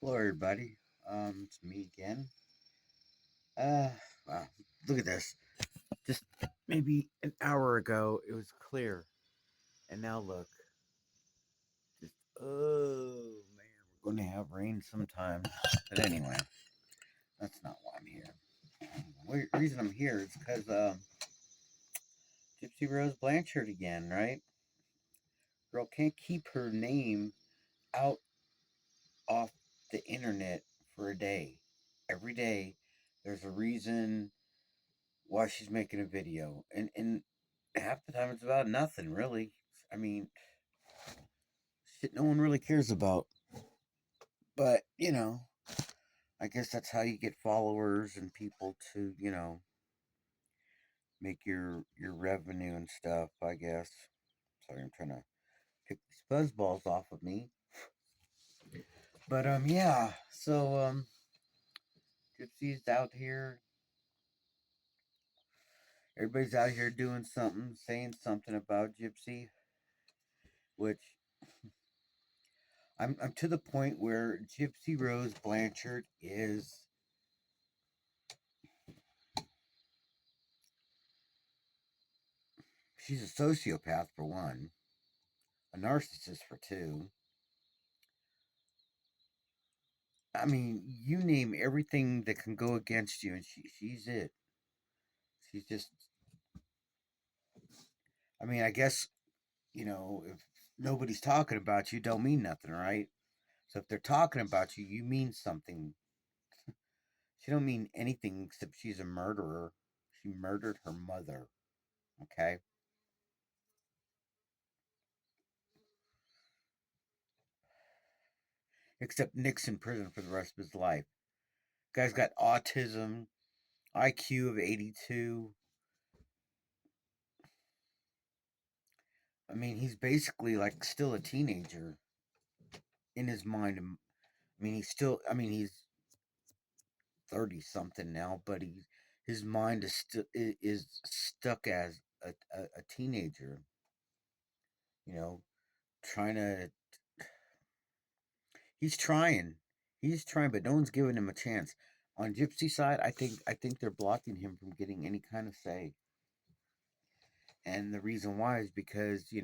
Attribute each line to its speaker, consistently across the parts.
Speaker 1: Hello, everybody. It's me again. Uh, wow, look at this. Just maybe an hour ago, it was clear, and now look. Just oh man, we're going to have rain sometime. But anyway, that's not why I'm here. The reason I'm here is because Gypsy Rose Blanchard again, right? Girl can't keep her name out off the internet for a day. Every day, there's a reason why she's making a video, and half the time it's about nothing really. I mean, shit no one really cares about. But I guess that's how you get followers and people to make your revenue and stuff. I guess. Sorry, I'm trying to pick these buzz balls off of me. But yeah. So Gypsy's out here. Everybody's out here doing something, saying something about Gypsy, which I'm to the point where Gypsy Rose Blanchard is she's a sociopath for one, a narcissist for two. I mean, you name everything that can go against you, and she's it. She's just. I mean, I guess if nobody's talking about you, don't mean nothing, right? So if they're talking about you, you mean something. She don't mean anything except she's a murderer. She murdered her mother. Okay. Except Nick's in prison for the rest of his life. Guy's got autism, IQ of 82. I mean, he's basically like still a teenager in his mind. I mean, he's still. I mean, he's 30 something now, but his mind is still is stuck as a teenager. You know, trying to. He's trying. He's trying, but no one's giving him a chance. On Gypsy side, I think they're blocking him from getting any kind of say. And the reason why is because he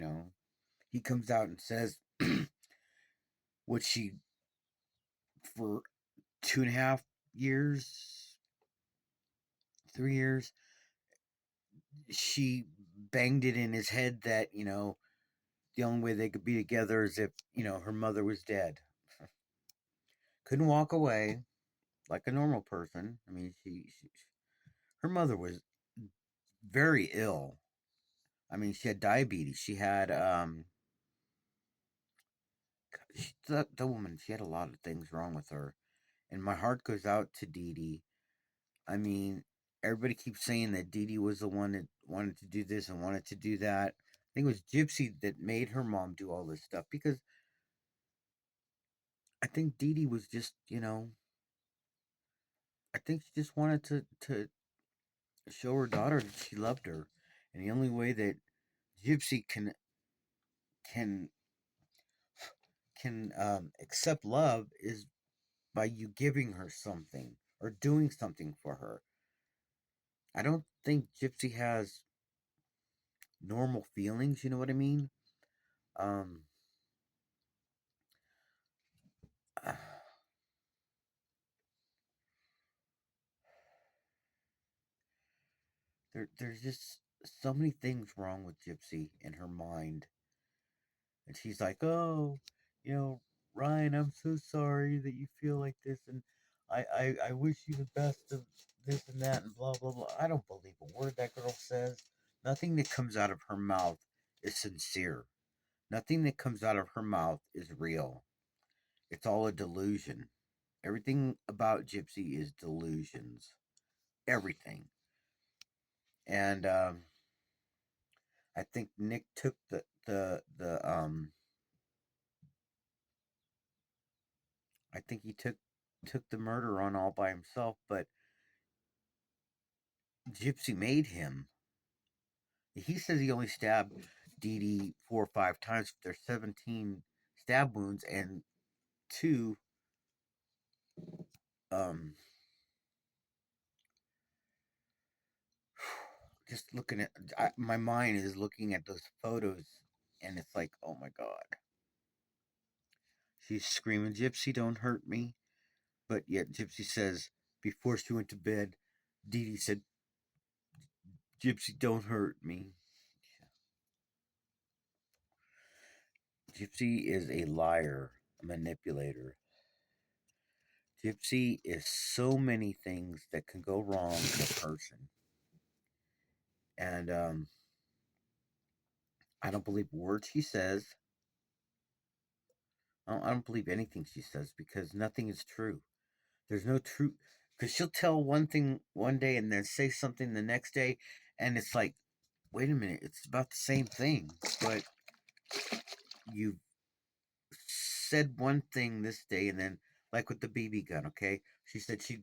Speaker 1: comes out and says what she for 2.5 years, 3 years, she banged it in his head that the only way they could be together is if her mother was dead. Couldn't walk away like a normal person. I mean, her mother was very ill. I mean, she had diabetes. She had the woman. She had a lot of things wrong with her, and my heart goes out to Dee Dee. I mean, everybody keeps saying that Dee Dee was the one that wanted to do this and wanted to do that. I think it was Gypsy that made her mom do all this stuff because I think Dee Dee was just, I think she just wanted to show her daughter that she loved her, and the only way that Gypsy can can accept love is by you giving her something or doing something for her. I don't think Gypsy has normal feelings. You know what I mean? Um, there's just so many things wrong with Gypsy in her mind, and she's like, "Oh, you know, Ryan, I'm so sorry that you feel like this, and I wish you the best of this and that, and blah blah blah." I don't believe a word that girl says. Nothing that comes out of her mouth is sincere. Nothing that comes out of her mouth is real. It's all a delusion. Everything about Gypsy is delusions. Everything. And I think Nick took the I think he took the murder on all by himself, but Gypsy made him. He says he only stabbed Dee Dee 4 or 5 times. There's 17 stab wounds, and two um, just looking at, my mind is looking at those photos, and it's like, oh my god. She's screaming, Gypsy, don't hurt me. But yet Gypsy says, before she went to bed, Dee Dee said, Gypsy, don't hurt me. Gypsy is a liar, a manipulator. Gypsy is so many things that can go wrong to a person. And I don't believe words she says. I don't believe anything she says because nothing is true. There's no truth. Because she'll tell one thing one day and then say something the next day, and it's like, wait a minute, it's about the same thing, but you said one thing this day, and then like with the BB gun, okay? She said she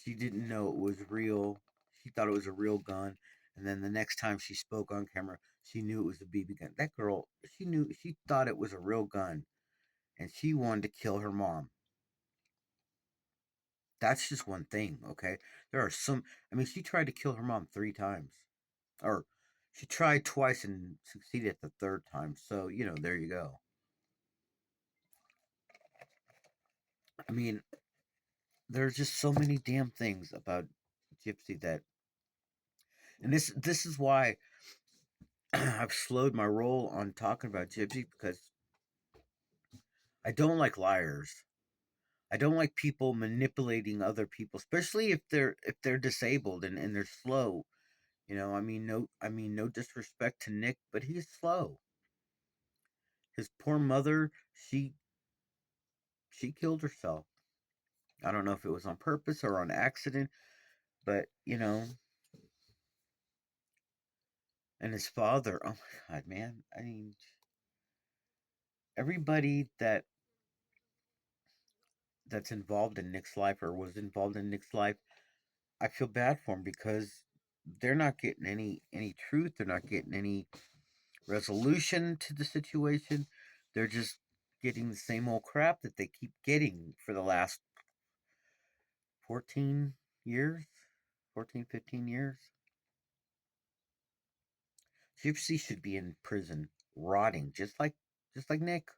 Speaker 1: didn't know it was real. She thought it was a real gun, and then the next time she spoke on camera, she knew it was a BB gun. That girl, she thought it was a real gun, and she wanted to kill her mom. That's just one thing, okay? There are some. I mean, she tried to kill her mom 3 times, or she tried twice and succeeded at the third time. So there you go. I mean, there's just so many damn things about Gypsy that, and this is why I've slowed my roll on talking about Gypsy, because I don't like liars. I don't like people manipulating other people, especially if they're disabled and they're slow. I mean no disrespect to Nick, but he's slow. His poor mother, she killed herself. I don't know if it was on purpose or on accident, but and his father, oh my god, man. I mean, everybody that's involved in Nick's life or was involved in Nick's life, I feel bad for him because they're not getting any truth. They're not getting any resolution to the situation. They're just getting the same old crap that they keep getting for the last 14 years, 14, 15 years. Gypsy should be in prison, rotting, just like Nick.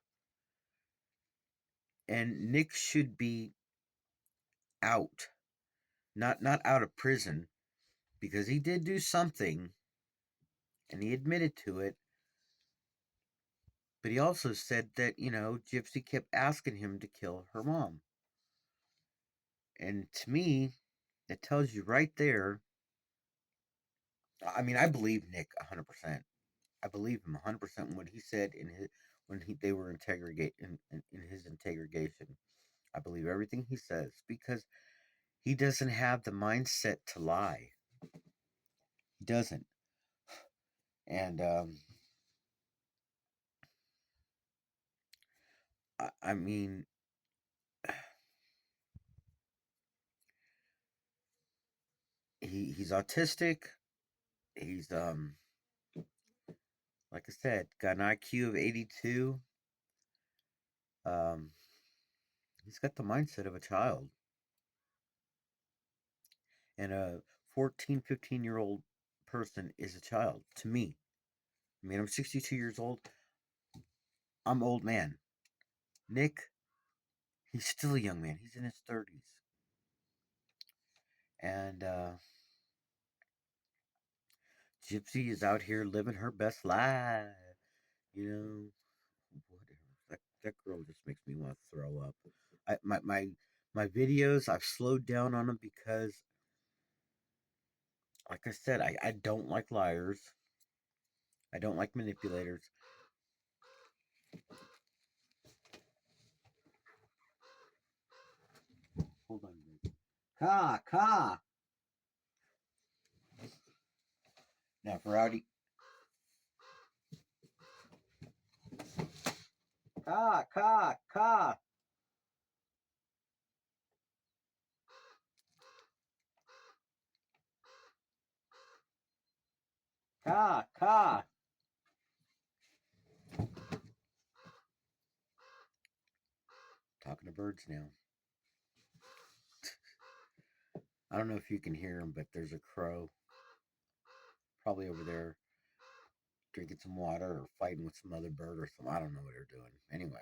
Speaker 1: And Nick should be out, not out of prison, because he did do something, and he admitted to it. But he also said that Gypsy kept asking him to kill her mom, and to me, it tells you right there. I mean, I believe Nick 100%. I believe him 100% what he said in his when they were in his interrogation. I believe everything he says because he doesn't have the mindset to lie. He doesn't. And I mean, he's autistic. He's like I said, got an IQ of 82. Um, he's got the mindset of a child, and a 14, 15-year old person is a child to me. I mean, I'm 62 years old. I'm old man. Nick, he's still a young man. He's in his 30s. And Gypsy is out here living her best life. Whatever. That girl just makes me want to throw up. My videos, I've slowed down on them because, like I said, I don't like liars. I don't like manipulators. Hold on, baby. Ka. Now, for Audi. Ka. Ka. Talking to birds now. I don't know if you can hear him, but there's a crow probably over there drinking some water or fighting with some other bird or something. I don't know what they're doing. Anyway,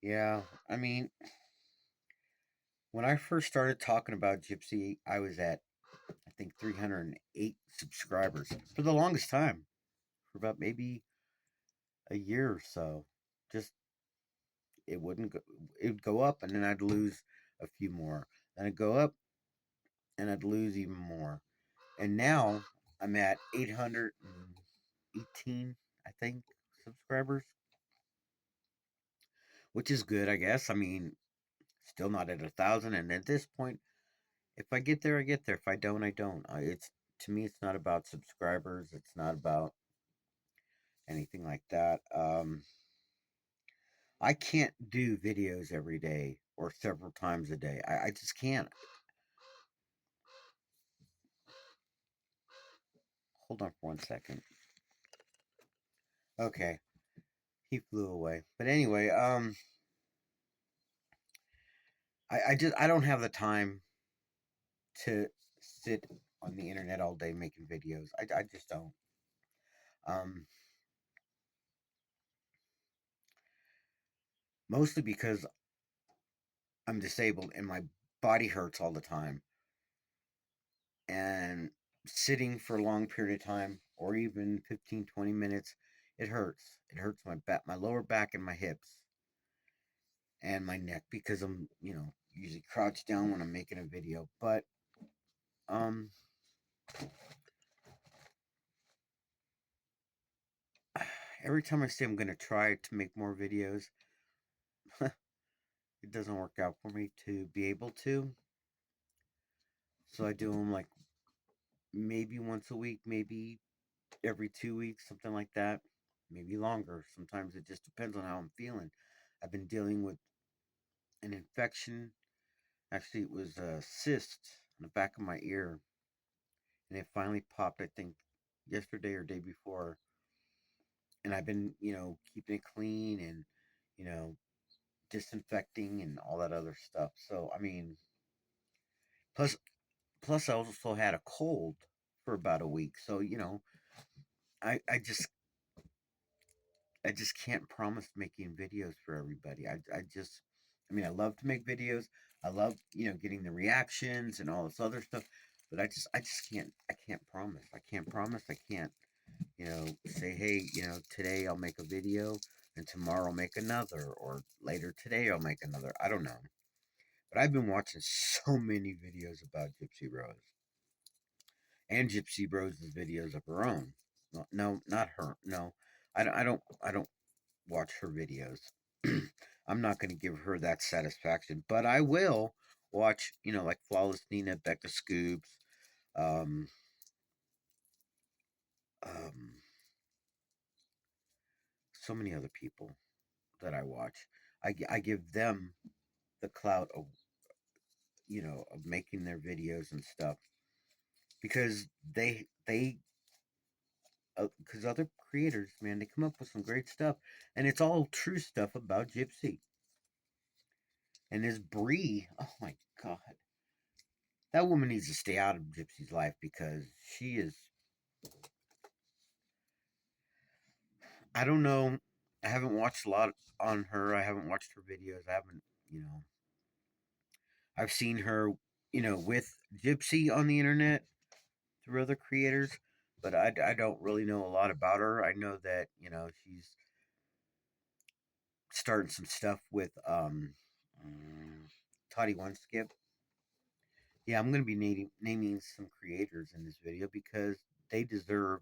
Speaker 1: yeah, I mean, when I first started talking about Gypsy, I was at, I think, 308 subscribers for the longest time, for about maybe a year or so. Just, it wouldn't go, it would go up and then I'd lose a few more. Then it'd go up and I'd lose even more. And now I'm at 818, I think, subscribers, which is good, I guess. I mean, still not at 1,000. And at this point, if I get there, I get there. If I don't, I don't. It's, to me, it's not about subscribers. It's not about anything like that. I can't do videos every day or several times a day. I just can't. Hold on for 1 second. Okay, he flew away. But anyway, I don't have the time to sit on the internet all day making videos. I just don't. Um, Mostly because I'm disabled and my body hurts all the time. And sitting for a long period of time or even 15, 20 minutes, it hurts. It hurts my back, my lower back and my hips and my neck because I'm, usually crouched down when I'm making a video. But um every time I say I'm going to try to make more videos, it doesn't work out for me to be able to. So I do them like maybe once a week, maybe every 2 weeks, something like that. Maybe longer. Sometimes it just depends on how I'm feeling. I've been dealing with an infection. Actually, it was a cyst on the back of my ear, and it finally popped. I think yesterday or day before. And I've been, keeping it clean and, you know, disinfecting and all that other stuff. So I mean, plus plus I also had a cold for about a week. So I I just I just can't promise making videos for everybody. I mean, I love to make videos. I love, getting the reactions and all this other stuff, but I just can't promise. I can't promise. I can't, say, hey, today I'll make a video and tomorrow I'll make another or later today I'll make another. I don't know. But I've been watching so many videos about Gypsy Rose and Gypsy Rose's videos of her own. No, no, not her. No, I don't watch her videos. I'm not going to give her that satisfaction, but I will watch, like Flawless Nina, Becca Scoops, um, um, so many other people that I watch. I give them the clout of, of making their videos and stuff because because other creators, man, they come up with some great stuff, and it's all true stuff about Gypsy and this Bree. Oh my god, that woman needs to stay out of Gypsy's life because she is. I don't know. I haven't watched a lot on her. I haven't watched her videos. I haven't, you know. I've seen her, with Gypsy on the internet through other creators, but I don't really know a lot about her. I know that, she's starting some stuff with Toddy One Skip. Yeah, I'm going to be naming some creators in this video because they deserve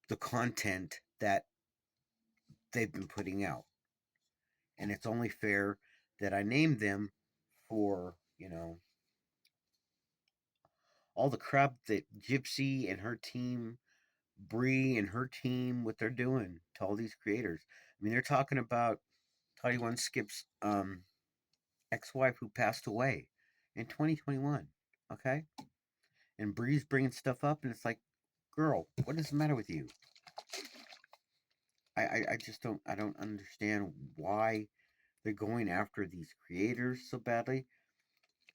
Speaker 1: the content that they've been putting out. And it's only fair that I name them for, all the crap that Gypsy and her team, Bree and her team, what they're doing to all these creators. I mean, they're talking about Toddy One Skip's ex-wife who passed away in 2021. Okay, and Bree's bringing stuff up, and it's like, girl, what is the matter with you? I just don't understand why they're going after these creators so badly.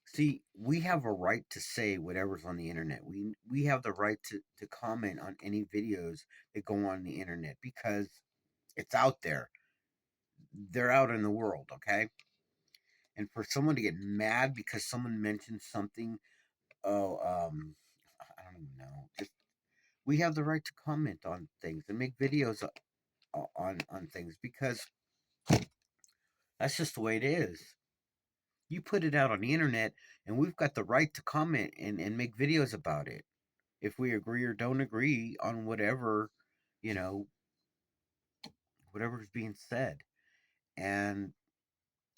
Speaker 1: See, we have a right to say whatever's on the internet. We have the right to comment on any videos that go on the internet because it's out there. They're out in the world, okay? And for someone to get mad because someone mentioned something, oh, I don't even know. Just we have the right to comment on things and make videos on things because that's just the way it is. You put it out on the internet, and we've got the right to comment and make videos about it if we agree or don't agree on whatever, you know, whatever's being said. And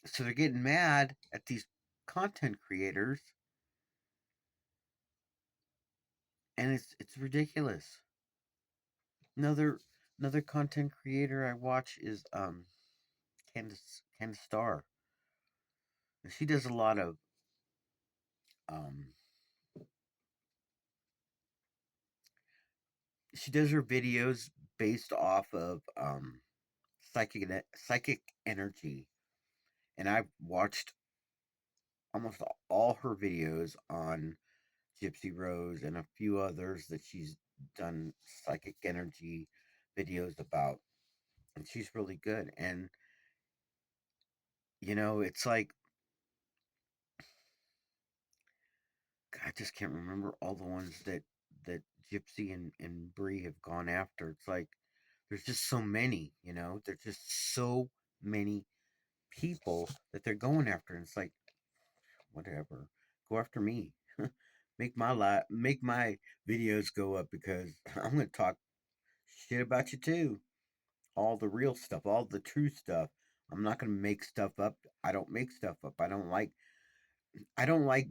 Speaker 1: so they're getting mad at these content creators, and it's ridiculous. Another another content creator I watch is Candace Starr. She does a lot of um she does her videos based off of psychic energy, and I've watched almost all her videos on Gypsy Rose and a few others that she's done psychic energy videos about, and she's really good. And it's like I just can't remember all the ones that Gypsy and Bree have gone after. It's like there's just so many, there's just so many people that they're going after, and it's like whatever, go after me. Make my videos go up because I'm gonna talk shit about you too. All the real stuff, all the true stuff. I'm not gonna make stuff up. I don't make stuff up. I don't like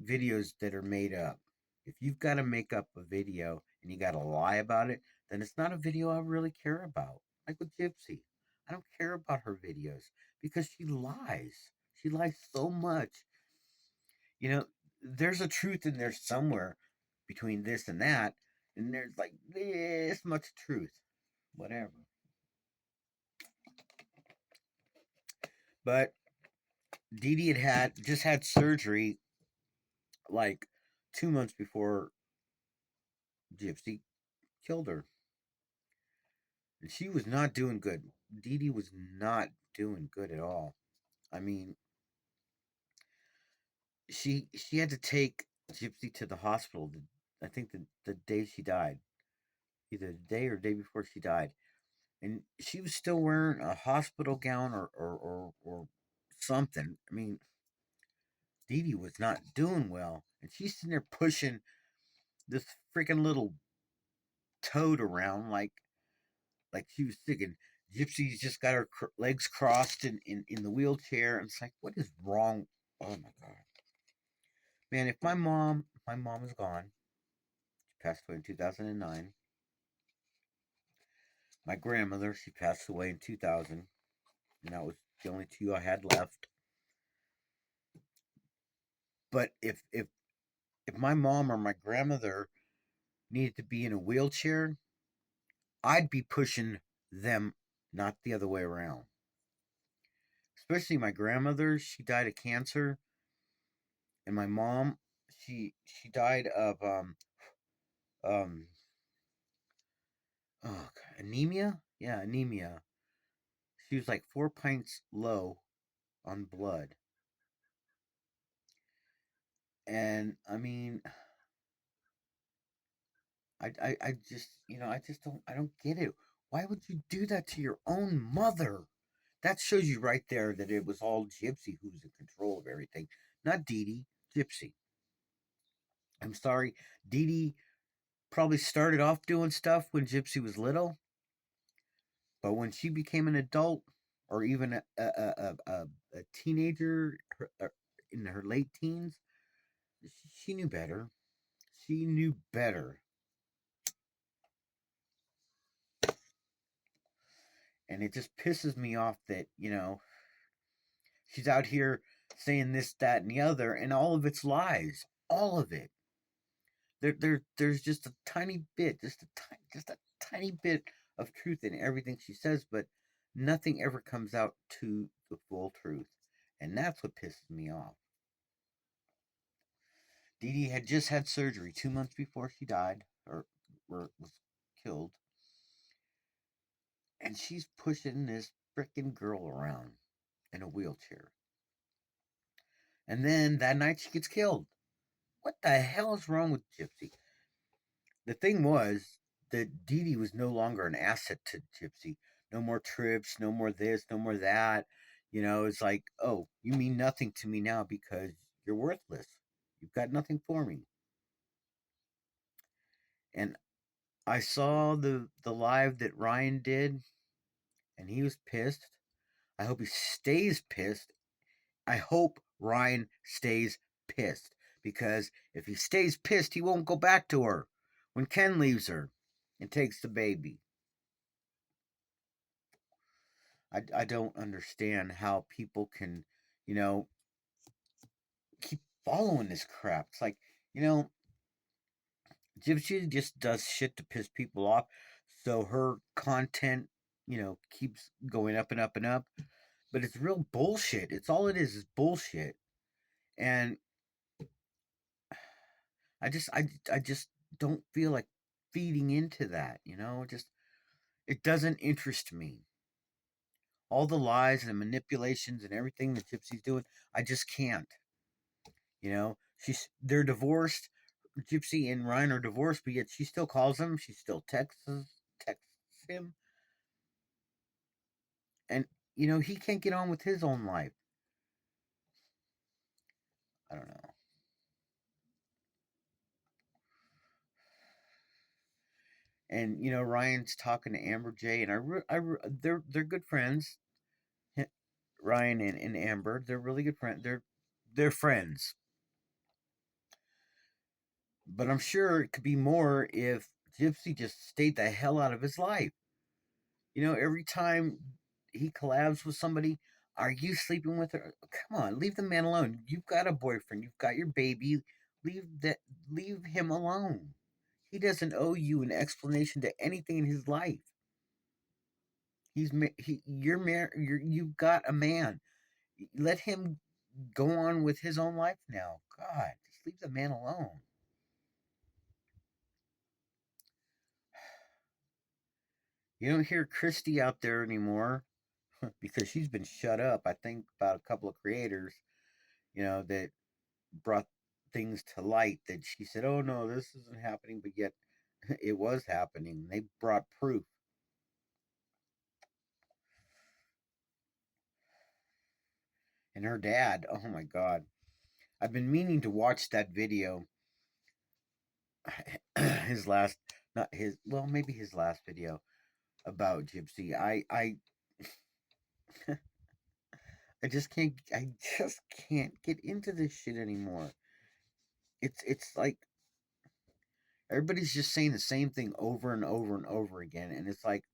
Speaker 1: videos that are made up. If you've got to make up a video and you got to lie about it, then it's not a video I really care about. Like with Gypsy, I don't care about her videos because she lies. She lies so much. You know, there's a truth in there somewhere between this and that, and there's like this much truth. Whatever. But Dee Dee had just had surgery like 2 months before Gypsy killed her. And she was not doing good. Dee Dee was not doing good at all. I mean, she had to take Gypsy to the hospital. I think the day she died, either the day or day before she died, and she was still wearing a hospital gown or something. I mean, Dee Dee was not doing well, and she's sitting there pushing this freaking little toad around like she was sick. And Gypsy's just got her legs crossed in the wheelchair, and it's like, what is wrong? Oh my god, man! If my mom is gone. She passed away in 2009. My grandmother, she passed away in 2000, and that was the only two I had left. But if my mom or my grandmother needed to be in a wheelchair, I'd be pushing them, not the other way around. Especially my grandmother, she died of cancer, and my mom, she died of um oh, anemia. Yeah, anemia. She was like 4 pints low on blood, and I mean, I just I just don't get it. Why would you do that to your own mother? That shows you right there that it was all Gypsy who was in control of everything, not Dee Dee. Gypsy. I'm sorry, Dee Dee probably started off doing stuff when Gypsy was little, but when she became an adult or even a teenager in her late teens, she knew better. She knew better. And it just pisses me off that, she's out here saying this, that, and the other, and all of it's lies. All of it. There's just a tiny bit, just a tiny bit of truth in everything she says, but nothing ever comes out to the full truth. And that's what pisses me off. Dee Dee had just had surgery 2 months before she died, or was killed. And she's pushing this frickin' girl around in a wheelchair. And then that night she gets killed. What the hell is wrong with Gypsy? The thing was that Dee Dee was no longer an asset to Gypsy. No more trips, no more this, no more that. It's like, oh, you mean nothing to me now because you're worthless. You've got nothing for me. And I saw the live that Ryan did, and he was pissed. I hope he stays pissed. I hope Ryan stays pissed, because if he stays pissed, he won't go back to her when Ken leaves her and takes the baby. I don't understand how people can, keep following this crap. It's like, Gypsy just does shit to piss people off, so her content, keeps going up and up and up. But it's real bullshit. It's all it is bullshit. And I just don't feel like feeding into that, just it doesn't interest me. All the lies and manipulations and everything that Gypsy's doing, I just can't. They're divorced. Gypsy and Ryan are divorced, but yet she still calls him. She still texts him, and he can't get on with his own life. I don't know. And Ryan's talking to Amber J, and they're good friends. Ryan and Amber, they're really good friends. They're friends, but I'm sure it could be more if Gypsy just stayed the hell out of his life. Every time he collabs with somebody, are you sleeping with her? Come on, leave the man alone. You've got a boyfriend. You've got your baby. Leave that. Leave him alone. He doesn't owe you an explanation to anything in his life. You've got a man. Let him go on with his own life now. God, just leave the man alone. You don't hear Christy out there anymore because she's been shut up. I think about a couple of creators, that brought things to light that she said, "Oh no, this isn't happening," but yet it was happening. They brought proof. And her dad, oh my god, I've been meaning to watch that video. His last, not his, well, maybe his last video about Gypsy. I just can't get into this shit anymore. It's like everybody's just saying the same thing over and over and over again, and it's like,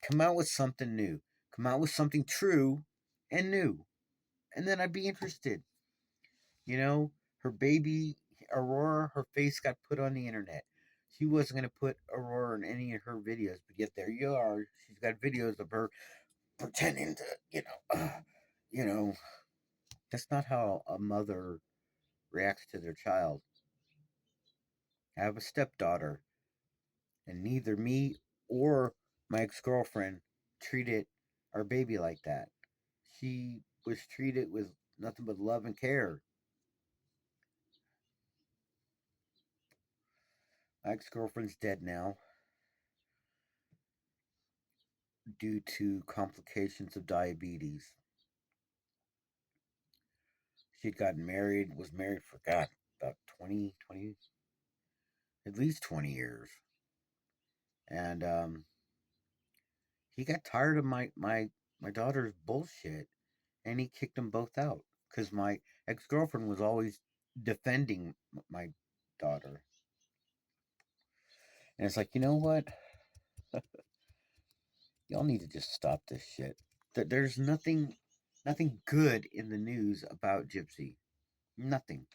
Speaker 1: come out with something new. Come out with something true and new. And then I'd be interested. Her baby Aurora, her face got put on the internet. She wasn't going to put Aurora in any of her videos, but yet there you are. She's got videos of her pretending to, you know, that's not how a mother reacts to their child. I have a stepdaughter, and neither me or my ex girlfriend treated our baby like that. She was treated with nothing but love and care. My ex girlfriend's dead now due to complications of diabetes. She had gotten married, was married for, God, about 20, at least 20 years. And he got tired of my daughter's bullshit, and he kicked them both out because my ex girlfriend was always defending my daughter. And it's like, you know what? Y'all need to just stop this shit. There's nothing good in the news about Gypsy. Nothing.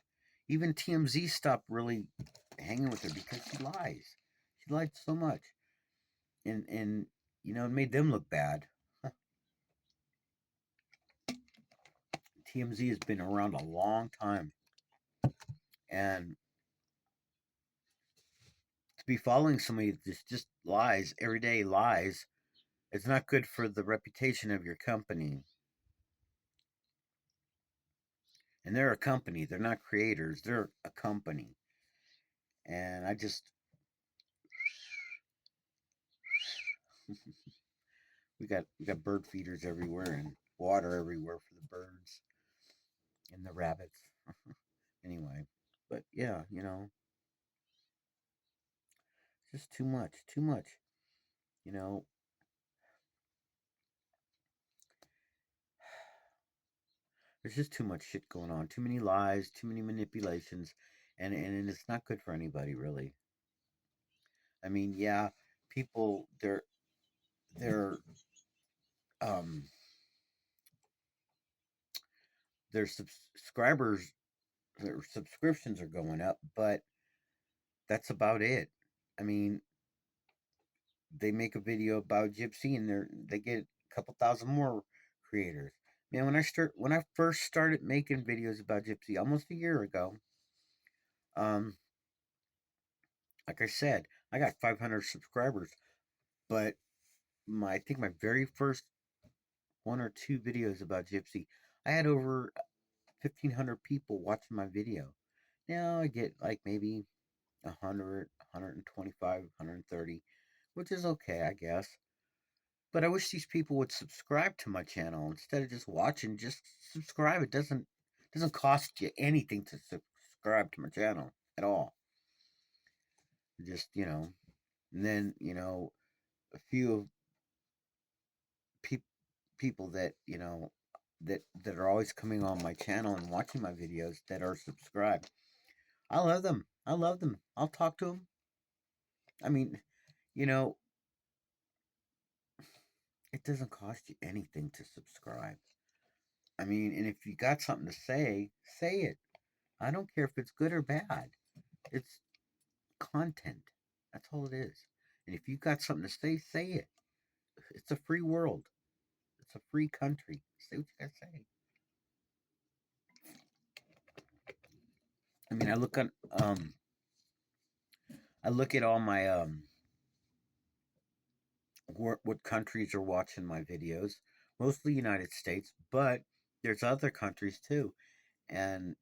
Speaker 1: Even TMZ stopped really hanging with her because she lies. She lied so much, and it made them look bad. TMZ has been around a long time, and to be following somebody that just lies every day, lies, it's not good for the reputation of your company. And they're a company; they're not creators; they're a company. And we got bird feeders everywhere and water everywhere for the birds and the rabbits. Anyway, but yeah, just too much, too much. You know, there's just too much shit going on, too many lies, too many manipulations, and it's not good for anybody really. I mean, yeah, people their um their subscribers, their subscriptions are going up, but that's about it. I mean, they make a video about Gypsy and they get a couple thousand more creators. Man, when I first started making videos about Gypsy almost a year ago, um, like I said, I got 500 subscribers, but I think my very first one or two videos about Gypsy, I had over 1,500 people watching my video. Now I get like maybe 100, 125, 130, which is okay, I guess. But I wish these people would subscribe to my channel instead of just watching. Just subscribe. It doesn't cost you anything to subscribe to my channel at all. Just and then a few of pe- people that that are always coming on my channel and watching my videos that are subscribed. I love them. I love them. I'll talk to them. I mean, you know, it doesn't cost you anything to subscribe. I mean, and if you got something to say it. I don't care if it's good or bad. It's content. That's all it is. And if you got something to say it. It's a free world. It's a free country. Say what you gotta say. I mean, I look at all my what countries are watching my videos. Mostly United States, but there's other countries too. And